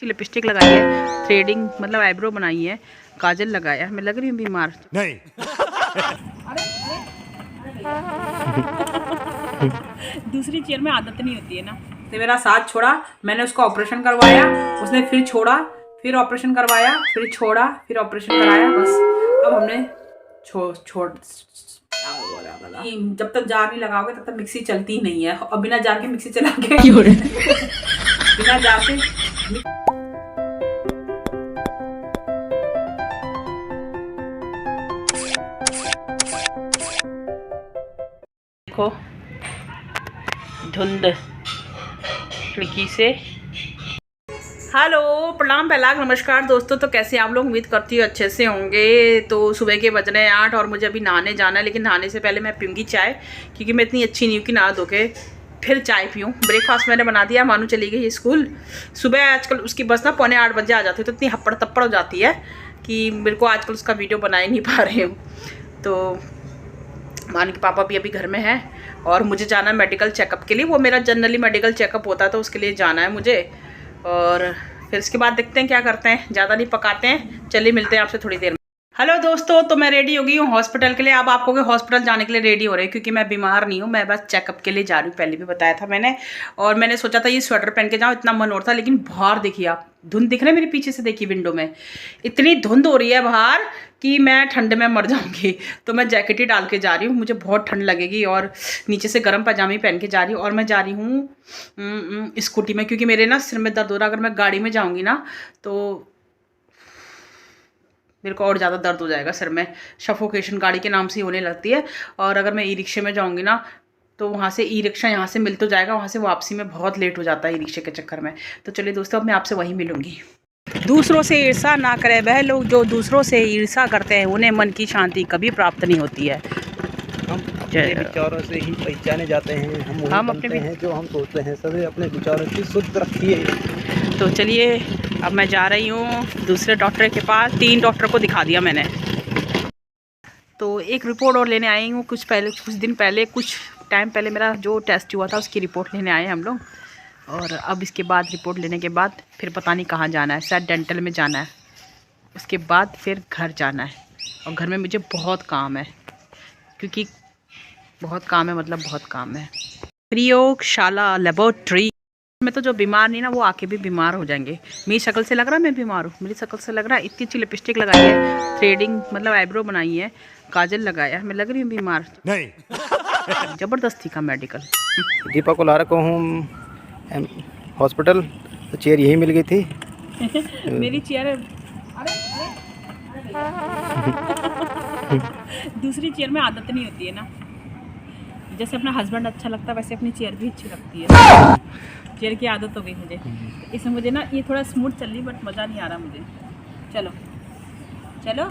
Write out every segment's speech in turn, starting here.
Lipstick लगाई है, threading मतलब आईब्रो बनाई है, काजल लगाया। मैं लग रही हूँ बीमार नहीं। दूसरी चेयर में आदत नहीं होती है ना। तो मेरा साथ छोड़ा, मैंने उसका ऑपरेशन करवाया, उसने फिर छोड़ा, फिर ऑपरेशन करवाया, फिर छोड़ा, फिर ऑपरेशन कराया। बस अब हमने छोड़ जब तक जार नहीं लगाओगे तब तक मिक्सी चलती ही नहीं है। और बिना जार के मिक्सी चला के बिना जार के देखो धुंध खिड़की से। हेलो, प्रणाम, पहला नमस्कार दोस्तों। तो कैसे आप लोग, उम्मीद करती हूँ अच्छे से होंगे। तो सुबह के बज रहे हैं 8 और मुझे अभी नहाने जाना है, लेकिन नहाने से पहले मैं पीऊँगी चाय, क्योंकि मैं इतनी अच्छी नहीं हूँ कि नहा धो के फिर चाय पीऊँ। ब्रेकफास्ट मैंने बना दिया, मानू चली गई स्कूल। सुबह आजकल उसकी बस ना 7:45 बजे आ जाती है, तो इतनी हप्पड़ तप्पड़ हो जाती है कि मेरे को आजकल उसका वीडियो बना ही नहीं पा रही हूँ। तो मानू के पापा भी अभी घर में हैं और मुझे जाना है मेडिकल चेकअप के लिए। वो मेरा जनरली मेडिकल चेकअप होता है, तो उसके लिए जाना है मुझे। और फिर इसके बाद देखते हैं क्या करते हैं, ज़्यादा नहीं पकाते हैं। चलिए मिलते हैं आपसे थोड़ी देर में। हेलो दोस्तों, तो मैं रेडी हो गई हूँ हॉस्पिटल के लिए। अब आपको हॉस्पिटल जाने के लिए रेडी हो रही है, क्योंकि मैं बीमार नहीं हूँ, मैं बस चेकअप के लिए जा रही हूँ। पहले भी बताया था मैंने। और मैंने सोचा था ये स्वेटर पहन के जाऊँ, इतना मन और था, लेकिन बाहर देखिए आप, धुंध दिख रहा है मेरे पीछे से, देखिए विंडो में इतनी धुंध हो रही है बाहर कि मैं ठंड में मर जाऊंगी। तो मैं जैकेट ही डाल के जा रही हूँ, मुझे बहुत ठंड लगेगी। और नीचे से गर्म पजामे पहन के जा रही हूँ। और मैं जा रही हूँ स्कूटी में, क्योंकि मेरे ना सिर में दर्द हो रहा है। अगर मैं गाड़ी में जाऊँगी ना तो मेरे को और ज़्यादा दर्द हो जाएगा सिर में, सफोकेशन गाड़ी के नाम से ही होने लगती है। और अगर मैं ई रिक्शे में जाऊँगी ना तो वहाँ से ई रिक्शा यहाँ से मिल तो जाएगा, वहाँ से वापसी में बहुत लेट हो जाता है ई रिक्शे के चक्कर में। तो चलिए दोस्तों, अब मैं आपसे वहीं मिलूँगी। दूसरों से ईर्षा ना करें, वह लोग जो दूसरों से ईर्षा करते हैं उन्हें मन की शांति कभी प्राप्त नहीं होती है। हम अपने विचारों से ही पहचाने जाते हैं। हम अपने हैं जो हम सोचते हैं। सभी अपने विचारों की शुद्ध रखिए। तो चलिए, अब मैं जा रही हूँ दूसरे डॉक्टर के पास। 3 डॉक्टर को दिखा दिया मैंने। तो एक रिपोर्ट और लेने आई हूँ। कुछ दिन पहले, कुछ टाइम पहले मेरा जो टेस्ट हुआ था उसकी रिपोर्ट लेने आए हम लोग। और अब इसके बाद रिपोर्ट लेने के बाद फिर पता नहीं कहाँ जाना है, शायद डेंटल में जाना है। उसके बाद फिर घर जाना है। और घर में मुझे बहुत काम है, क्योंकि बहुत काम है, मतलब बहुत काम है। प्रयोगशाला लेबोरेटरी में तो जो बीमार नहीं ना, वो आके भी बीमार हो जाएंगे। मेरी शक्ल से लग रहा है मैं बीमार हूँ, मेरी शक्ल से लग रहा है। इतनी अच्छी लिपस्टिक लगाई है, थ्रेडिंग मतलब आईब्रो बनाई है, काजल लगाया, मैं लग रही हूँ बीमार नहीं। जबरदस्ती का मेडिकल। दीपा को ला रखा हूँ हॉस्पिटल, तो चेयर यही मिल गई थी। मेरी चेयर दूसरी चेयर में आदत नहीं होती है ना। जैसे अपना हस्बैंड अच्छा लगता है, वैसे अपनी चेयर भी अच्छी लगती है। चेयर की आदत हो गई मुझे, तो इसमें मुझे ना ये थोड़ा स्मूथ चल रही, बट मज़ा नहीं आ रहा मुझे। चलो चलो।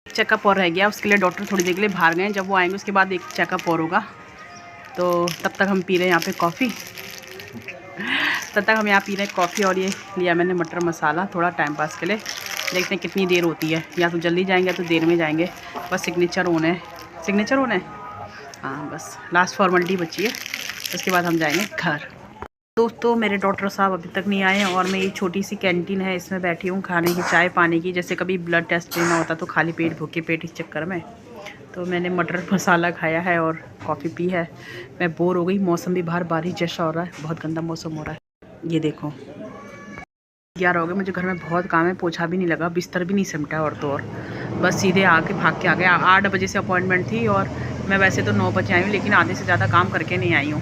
चेकअप और रह गया, उसके लिए डॉक्टर थोड़ी देर के लिए बाहर गए। जब वो आएंगे उसके बाद एक चेकअप और होगा। तो तब तक हम पी रहे हैं यहाँ पे कॉफ़ी। तब तक हम यहाँ पी रहे हैं कॉफ़ी। और ये लिया मैंने मटर मसाला, थोड़ा टाइम पास के लिए। देखते हैं कितनी देर होती है, या तो जल्दी जाएंगे या तो देर में जाएंगे। बस सिग्नेचर होना है, सिग्नेचर होना है। हाँ, बस लास्ट फॉर्मेलिटी बची है, उसके बाद हम जाएंगे घर। दोस्तों, मेरे डॉक्टर साहब अभी तक नहीं आए हैं और मैं ये छोटी सी कैंटीन है, इसमें बैठी हूँ खाने की, चाय पानी की। जैसे कभी ब्लड टेस्ट लेना होता तो खाली पेट, भूखे पेट इस चक्कर में। तो मैंने मटर मसाला खाया है और कॉफ़ी पी है। मैं बोर हो गई। मौसम भी बाहर बारिश जैसा हो रहा है, बहुत गंदा मौसम हो रहा है। ये देखो 11 हो गए, मुझे घर में बहुत काम है। पोछा भी नहीं लगा, बिस्तर भी नहीं सिमटा, और तो और बस सीधे आके भाग के आ गया। 8 बजे से अपॉइंटमेंट थी और मैं वैसे तो 9 बजे आई हूँ, लेकिन आधे से ज़्यादा काम करके नहीं आई हूँ।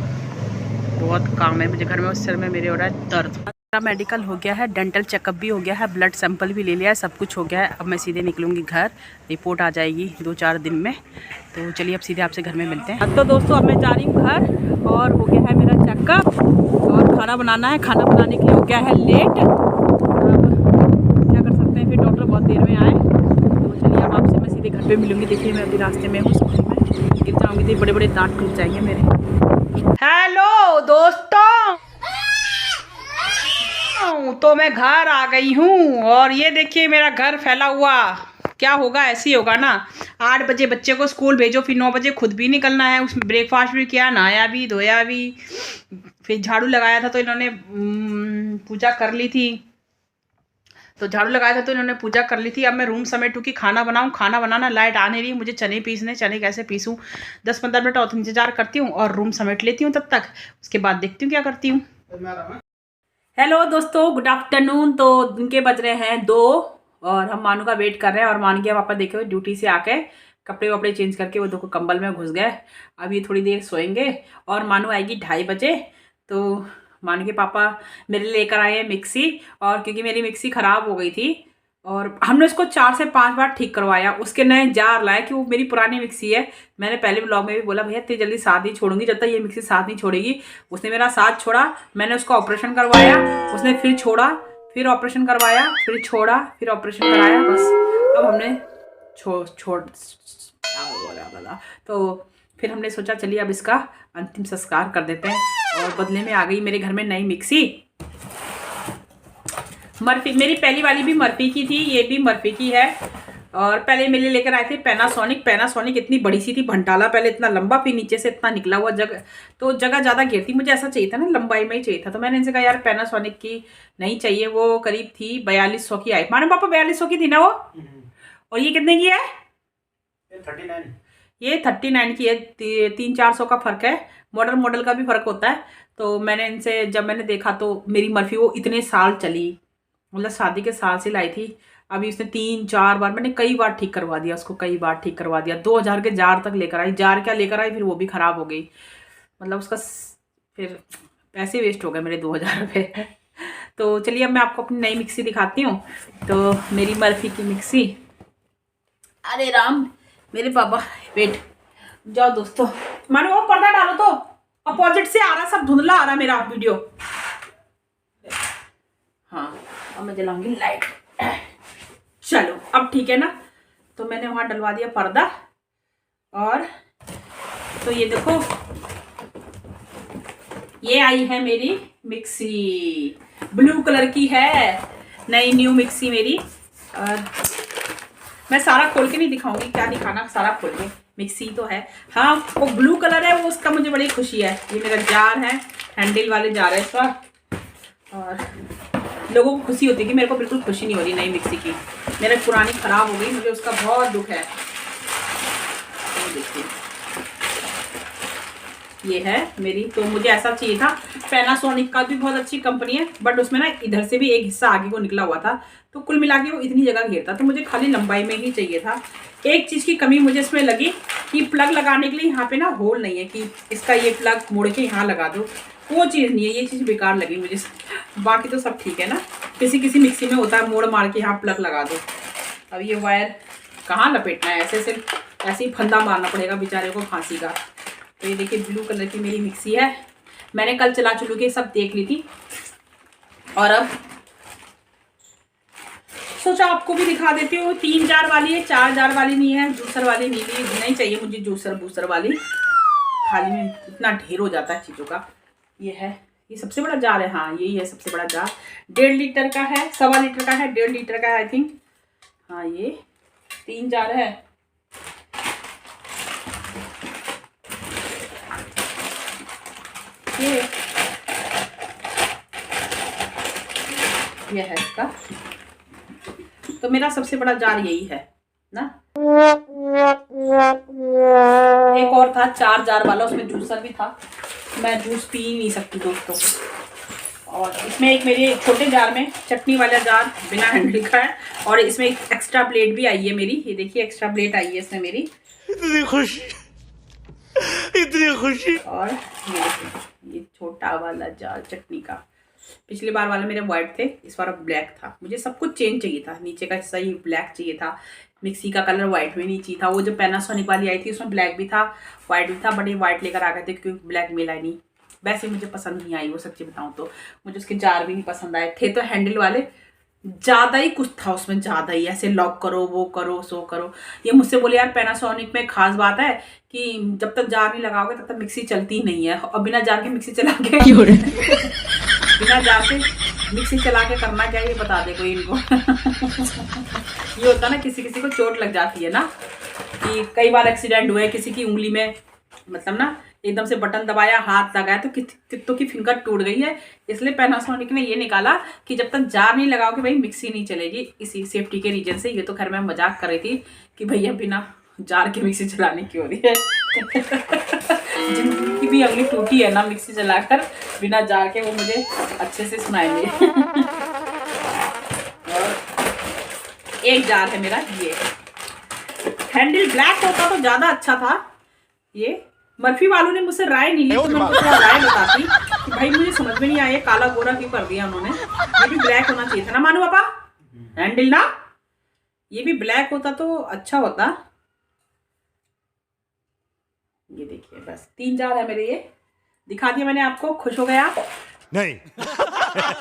बहुत काम है मुझे घर में। उस सिर में मेरे हो रहा है दर्द। मेरा मेडिकल हो गया है, डेंटल चेकअप भी हो गया है, ब्लड सैंपल भी ले लिया है, सब कुछ हो गया है। अब मैं सीधे निकलूँगी घर, रिपोर्ट आ जाएगी 2-4 दिन में। तो चलिए अब सीधे आपसे घर में मिलते हैं। तो दोस्तों, अब मैं जा रही हूँ घर और हो गया है मेरा चेकअप। और खाना बनाना है, खाना बनाने के लिए हो गया है लेट। अब क्या कर सकते हैं, फिर डॉक्टर बहुत देर में आए। तो चलिए अब आपसे मैं सीधे घर पे मिलूँगी। देखिए मैं अभी रास्ते में हूँ, स्कूटी में गिर जाऊँगी तो बड़े बड़े दांत टूट जाएंगे मेरे। हेलो दोस्तों, तो मैं घर आ गई हूँ और ये देखिए मेरा घर फैला हुआ क्या होगा, ऐसे ही होगा ना। 8 बजे बच्चे को स्कूल भेजो, फिर 9 बजे खुद भी निकलना है, उसमें ब्रेकफास्ट भी किया, नहाया भी, धोया भी, फिर झाड़ू लगाया था तो इन्होंने पूजा कर ली थी। तो झाड़ू लगाया था तो इन्होंने पूजा कर ली थी। अब मैं रूम समेटूँ कि खाना बनाऊँ। खाना बनाना, लाइट आ नहीं रही, मुझे चने पीसने, चने कैसे पीसूँ। 10-15 मिनट और इंतजार करती हूँ और रूम समेट लेती हूँ तब तक। उसके बाद देखती हूँ क्या करती हूँ। हेलो दोस्तों, गुड आफ्टरनून। तो दिन के बज रहे हैं 2 और हम मानू का वेट कर रहे हैं। और मानू के पापा देखे ड्यूटी से आके कपड़े वपड़े चेंज करके वो देखो कंबल में घुस गए। अब ये थोड़ी देर सोएंगे और मानू आएगी 2:30 बजे। तो मानू के पापा मेरे लिए लेकर आए हैं मिक्सी। और क्योंकि मेरी मिक्सी ख़राब हो गई थी और हमने उसको 4 से 5 बार ठीक करवाया, उसके नए जार लाए कि वो मेरी पुरानी मिक्सी है। मैंने पहले ब्लॉग में भी बोला भैया इतनी जल्दी साथ नहीं छोड़ूंगी जब तक ये मिक्सी साथ नहीं छोड़ेगी। उसने मेरा साथ छोड़ा, मैंने उसका ऑपरेशन करवाया, उसने फिर छोड़ा, फिर ऑपरेशन करवाया, फिर छोड़ा, फिर ऑपरेशन कराया। बस अब हमने छोड़ तो फिर हमने सोचा चलिए अब इसका अंतिम संस्कार कर देते हैं। और बदले में आ गई मेरे घर में नई मिक्सी। मर्फी, मेरी पहली वाली भी मर्फी की थी, ये भी मर्फी की है। और पहले मेरे लिए लेकर आए थे पैनासोनिक इतनी बड़ी सी थी, भंटाला पहले इतना लंबा, फिर नीचे से इतना निकला हुआ जगह, तो जगह ज़्यादा घेरती, मुझे ऐसा चाहिए था ना, लंबाई में ही चाहिए था। तो मैंने इनसे कहा यार पैनासोनिक की नहीं चाहिए, वो करीब थी 4200 की आई। मानो पापा 4200 की थी ना वो। और ये कितने की है? 39। ये 39 की है। 300-400 का फ़र्क है, मॉडल का भी फ़र्क होता है। तो मैंने इनसे जब मैंने देखा तो मेरी मर्फी वो इतने साल चली, मतलब शादी के साल से लाई थी। अभी उसने 3-4 बार, मैंने कई बार ठीक करवा दिया उसको, कई बार ठीक करवा दिया। 2000 के जार तक लेकर आई, जार क्या लेकर आई, फिर वो भी ख़राब हो गई। मतलब उसका फिर पैसे वेस्ट हो गए मेरे 2000 रुपये। तो चलिए अब मैं आपको अपनी नई मिक्सी दिखाती हूँ। तो मेरी मर्फी की मिक्सी, अरे राम मेरे पापा, वेट जाओ दोस्तों, मानो वो पर्दा डालो तो अपोजिट से आ रहा, सब धुंधला आ रहा मेरा वीडियो। हाँ अब मैं जलाऊंगी लाइट। चलो अब ठीक है ना। तो मैंने वहाँ डलवा दिया पर्दा। और तो ये देखो, ये आई है मेरी मिक्सी, ब्लू कलर की है, नई न्यू मिक्सी मेरी। और मैं सारा खोल के नहीं दिखाऊंगी, क्या दिखाना, सारा खोल के। मिक्सी तो है, हाँ वो ब्लू कलर है वो, उसका मुझे बड़ी खुशी है। ये मेरा जार है, हैंडल वाले जार है इसका। और लोगों को खुशी होती है कि मेरे को बिल्कुल खुशी नहीं हो रही नई मिक्सी की। मेरे पुरानी ख़राब हो गई, मुझे उसका बहुत दुख है। तो देखिए ये है मेरी, तो मुझे ऐसा चाहिए था। पैनासोनिक का भी बहुत अच्छी कंपनी है, बट उसमें ना इधर से भी एक हिस्सा आगे को निकला हुआ था, तो कुल मिला के वो इतनी जगह घेरता, तो मुझे खाली लंबाई में ही चाहिए था। एक चीज़ की कमी मुझे इसमें लगी कि प्लग लगाने के लिए यहाँ पे ना होल नहीं है कि इसका ये प्लग मोड़ के यहाँ लगा दो, वो चीज़ नहीं है। ये चीज़ बेकार लगी मुझे। बाकी तो सब ठीक है ना, किसी मिक्सी में होता है मोड़ मार के यहाँ प्लग लगा दो। अब ये वायर कहाँ लपेटना है, ऐसे ही फंदा मारना पड़ेगा बेचारे को फांसी का। तो ये देखिए ब्लू कलर की मेरी मिक्सी है। मैंने कल चला चलू के सब देख ली थी और अब सोचा आपको भी दिखा देती हूँ। 3 जार वाली है, 4 जार वाली नहीं है, जूसर वाली नहीं चाहिए मुझे, जूसर बूसर वाली। खाली में इतना ढेर हो जाता है चीज़ों का। ये है, ये सबसे बड़ा जार है, हाँ यही है सबसे बड़ा जार। 1.5 लीटर का है, 1.25 लीटर का है, 1.5 लीटर का है आई थिंक। हाँ ये 3 जार है। ये है इसका, तो मेरा सबसे बड़ा जार यही है ना। एक और था 4 जार वाला, उसमें जूसर भी था, मैं जूस पी नहीं सकती दोस्तों। और इसमें एक मेरे छोटे जार में चटनी वाला जार बिना हैंडल का है, और इसमें एक एक्स्ट्रा प्लेट भी आई है मेरी। ये देखिए एक्स्ट्रा प्लेट आई है इसमें मेरी, इतनी खुशी। और ये देखिए ये छोटा वाला जार चटनी का। पिछली बार वाले मेरे वाइट थे, इस बार ब्लैक था। मुझे सब कुछ चेंज चाहिए था, नीचे का हिस्सा ही ब्लैक चाहिए था, मिक्सी का कलर वाइट में नहीं चाहिए था। वो जो पैनासोनिक वाली आई थी उसमें ब्लैक भी था वाइट भी था, बट ये वाइट लेकर आ गए थे क्योंकि ब्लैक मिला नहीं। वैसे मुझे पसंद नहीं आई वो, सच्ची बताऊँ तो मुझे उसके जार भी नहीं पसंद आए थे। तो हैंडल वाले ज़्यादा ही कुछ था उसमें, ज़्यादा ही ऐसे लॉक करो, वो करो, सो करो। ये मुझसे बोले यार पैनासोनिक में खास बात है कि जब तक जार नहीं लगाओगे तब तक मिक्सी चलती नहीं है, और बिना जार के मिक्सी चला के बिना जार के मिक्सी चला के करना क्या ये बता दे कोई इनको। ये होता ना किसी किसी को चोट लग जाती है ना, कि कई बार एक्सीडेंट हुए किसी की उंगली में, मतलब ना एकदम से बटन दबाया हाथ लगाया तो कितनों की फिंगर टूट गई है। इसलिए पैनासोनिक ने ये निकाला कि जब तक जार नहीं लगाओगे भाई मिक्सी नहीं चलेगी, इसी सेफ्टी के रीजन से। ये तो खैर मैं मजाक कर रही थी कि भैया बिना जार के मिक्सी चलाने की हो रही है। जिनकी भी अगली टूटी है ना मिक्सी चलाकर बिना जार के, वो मुझे अच्छे से सुनाएंगे। और एक जार है मेरा, ये हैंडल ब्लैक होता तो ज्यादा अच्छा था। ये मर्फी वालों ने मुझसे राय नहीं ली तो मैं उनको थोड़ा राय बताती कि भाई मुझे समझ में नहीं आया काला गोरा क्यों कर दिया उन्होंने, ये भी ब्लैक होना चाहिए था ना मानू पापा, हैंडल ना ये भी ब्लैक होता तो अच्छा होता। ये देखिए बस 3 जार है मेरे, ये दिखा दिया मैंने आपको, खुश हो गया नहीं?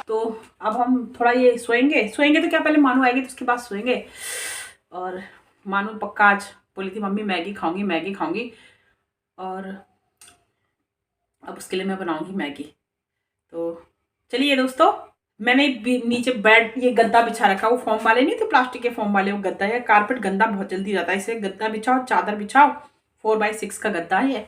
तो अब हम थोड़ा ये सोएंगे तो क्या पहले मानू आएगी तो उसके बाद सोएंगे। और मानू पक्का आज बोली थी मम्मी मैगी खाऊंगी, और अब उसके लिए मैं बनाऊंगी मैगी। तो चलिए दोस्तों, मैंने नीचे बेड ये गद्दा बिछा रखा, वो फोम वाले नहीं थे प्लास्टिक के फोम वाले, वो गद्दा है। कारपेट गंदा बहुत जल्दी जाता है, इसे गद्दा बिछाओ, चादर बिछाओ, 4x6 का गद्दा है ये,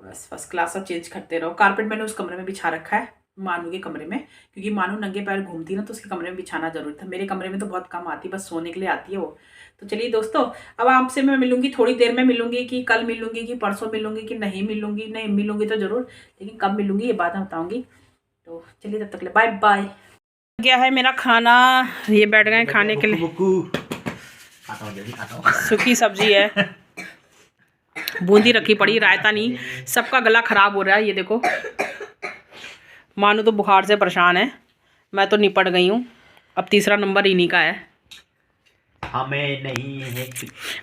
बस फर्स्ट क्लास और चेंज करते रहो। कारपेट मैंने उस कमरे में बिछा रखा है, मानू के कमरे में, क्योंकि मानू नंगे पैर घूमती ना तो उसके कमरे में बिछाना जरूरी था। मेरे कमरे में तो बहुत कम आती, बस सोने के लिए आती है वो। तो चलिए दोस्तों, अब आपसे मैं मिलूंगी थोड़ी देर में, मिलूंगी कि कल मिलूंगी कि परसों मिलूंगी कि नहीं मिलूंगी तो जरूर, लेकिन कब मिलूंगी ये बात मैं बताऊंगी। तो चलिए तब तक ले बाय बाय। क्या है मेरा खाना, ये बैठ गए खाने के लिए, सूखी सब्जी है, बूंदी रखी पड़ी, रायता नहीं, सबका गला खराब हो रहा है। ये देखो मानू तो बुखार से परेशान है, मैं तो निपट गई हूँ, अब तीसरा नंबर इन्हीं का है। हमें नहीं है,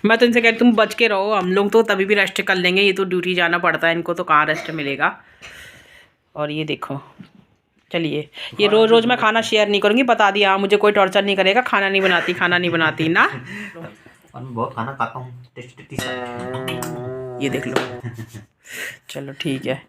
मैं तो इनसे कह रही तुम बच के रहो, हम लोग तो तभी भी रेस्ट कर लेंगे, ये तो ड्यूटी जाना पड़ता है, इनको तो कहाँ रेस्ट मिलेगा। और ये देखो चलिए, ये रोज़ रोज़ मैं खाना शेयर नहीं करूँगी, बता दिया, मुझे कोई टॉर्चर नहीं करेगा, खाना नहीं बनाती ना। मैं बहुत खाना खाता हूँ, टेस्टी। ये देख लो। चलो ठीक है।